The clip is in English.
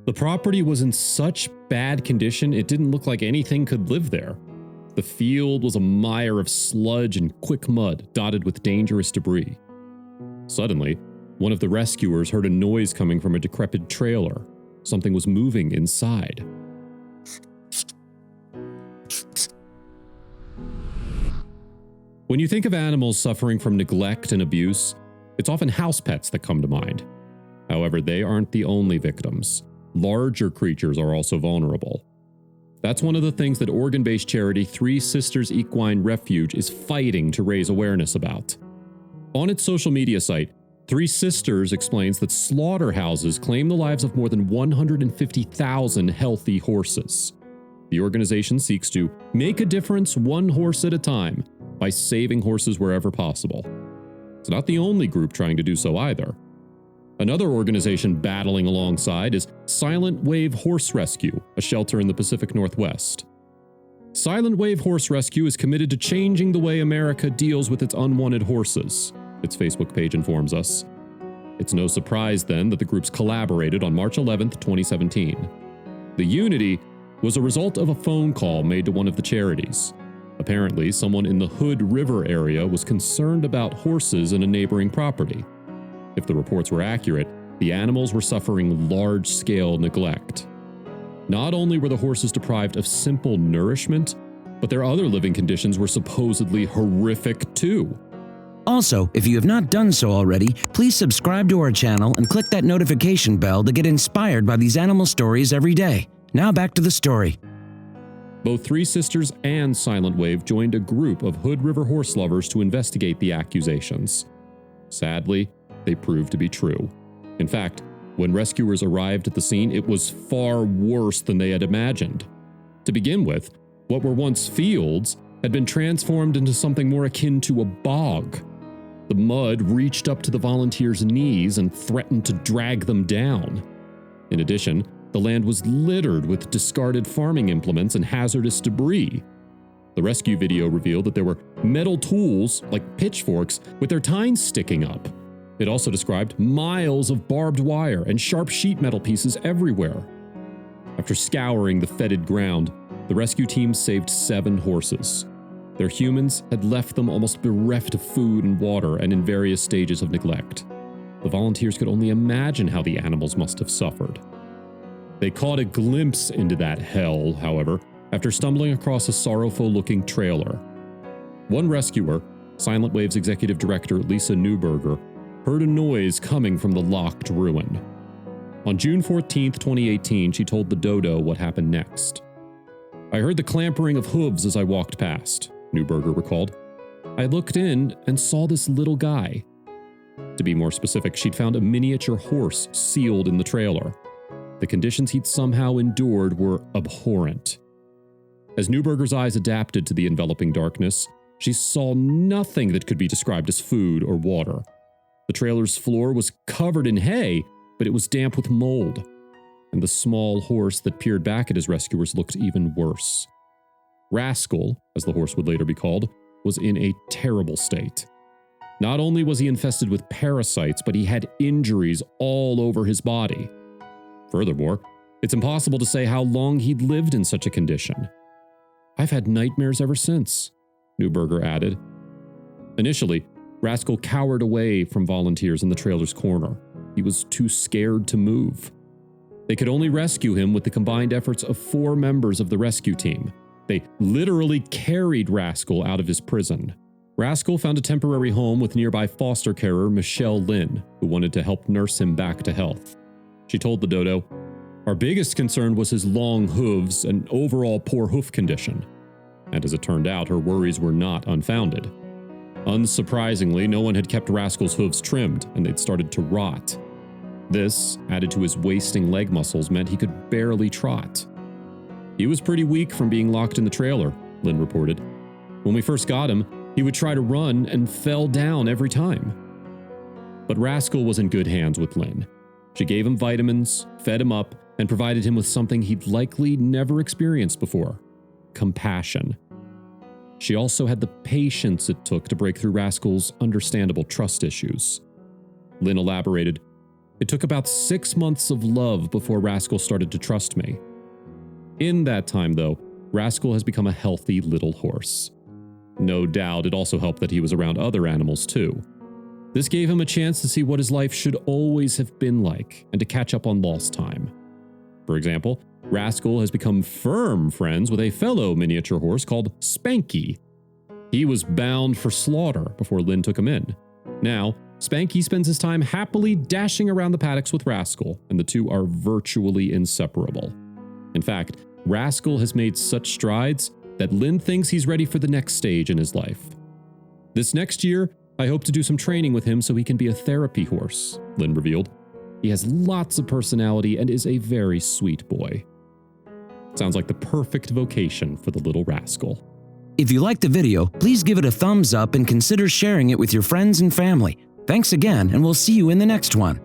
The property was in such bad condition it didn't look like anything could live there. The field was a mire of sludge and quick mud dotted with dangerous debris. Suddenly, one of the rescuers heard a noise coming from a decrepit trailer. Something was moving inside. When you think of animals suffering from neglect and abuse, it's often house pets that come to mind. However, they aren't the only victims. Larger creatures are also vulnerable. That's one of the things that Oregon-based charity Three Sisters Equine Refuge is fighting to raise awareness about. On its social media site, Three Sisters explains that slaughterhouses claim the lives of more than 150,000 healthy horses. The organization seeks to make a difference one horse at a time by saving horses wherever possible. It's not the only group trying to do so either. Another organization battling alongside is Silent Wave Horse Rescue, a shelter in the Pacific Northwest. Silent Wave Horse Rescue is committed to changing the way America deals with its unwanted horses, its Facebook page informs us. It's no surprise then that the groups collaborated on March 11, 2017. The unity was a result of a phone call made to one of the charities. Apparently, someone in the Hood River area was concerned about horses in a neighboring property. If the reports were accurate, the animals were suffering large-scale neglect. Not only were the horses deprived of simple nourishment, but their other living conditions were supposedly horrific too. Also, if you have not done so already, please subscribe to our channel and click that notification bell to get inspired by these animal stories every day. Now back to the story. Both Three Sisters and Silent Wave joined a group of Hood River horse lovers to investigate the accusations. Sadly, they proved to be true. In fact, when rescuers arrived at the scene, it was far worse than they had imagined. To begin with, what were once fields had been transformed into something more akin to a bog. The mud reached up to the volunteers' knees and threatened to drag them down. In addition, the land was littered with discarded farming implements and hazardous debris. The rescue video revealed that there were metal tools, like pitchforks, with their tines sticking up. It also described miles of barbed wire and sharp sheet metal pieces everywhere. After scouring the fetid ground, the rescue team saved 7 horses. Their humans had left them almost bereft of food and water and in various stages of neglect. The volunteers could only imagine how the animals must have suffered. They caught a glimpse into that hell, however, after stumbling across a sorrowful-looking trailer. One rescuer, Silent Wave's executive director Lisa Newberger, heard a noise coming from the locked ruin. On June 14, 2018, she told the Dodo what happened next. "I heard the clampering of hooves as I walked past," Newberger recalled. "I looked in and saw this little guy." To be more specific, she'd found a miniature horse sealed in the trailer. The conditions he'd somehow endured were abhorrent. As Newberger's eyes adapted to the enveloping darkness, she saw nothing that could be described as food or water. The trailer's floor was covered in hay, but it was damp with mold. And the small horse that peered back at his rescuers looked even worse. Rascal, as the horse would later be called, was in a terrible state. Not only was he infested with parasites, but he had injuries all over his body. Furthermore, it's impossible to say how long he'd lived in such a condition. "I've had nightmares ever since," Newberger added. Initially, Rascal cowered away from volunteers in the trailer's corner. He was too scared to move. They could only rescue him with the combined efforts of 4 members of the rescue team. They literally carried Rascal out of his prison. Rascal found a temporary home with nearby foster carer Michelle Lynn, who wanted to help nurse him back to health. She told the Dodo, "Our biggest concern was his long hooves and overall poor hoof condition." And as it turned out, her worries were not unfounded. Unsurprisingly, no one had kept Rascal's hooves trimmed, and they'd started to rot. This, added to his wasting leg muscles, meant he could barely trot. "He was pretty weak from being locked in the trailer," Lynn reported. "When we first got him, he would try to run and fell down every time." But Rascal was in good hands with Lynn. She gave him vitamins, fed him up, and provided him with something he'd likely never experienced before: compassion. She also had the patience it took to break through Rascal's understandable trust issues. Lynn elaborated, It took about 6 months of love before Rascal started to trust me. In that time, though, Rascal has become a healthy little horse. No doubt it also helped that he was around other animals too. This gave him a chance to see what his life should always have been like and to catch up on lost time. For example, Rascal has become firm friends with a fellow miniature horse called Spanky. He was bound for slaughter before Lynn took him in. Now, Spanky spends his time happily dashing around the paddocks with Rascal, and the two are virtually inseparable. In fact, Rascal has made such strides that Lynn thinks he's ready for the next stage in his life. This next year, I hope to do some training with him so he can be a therapy horse, Lynn revealed. He has lots of personality and is a very sweet boy. Sounds like the perfect vocation for the little Rascal. If you liked the video, please give it a thumbs up and consider sharing it with your friends and family. Thanks again, and we'll see you in the next one.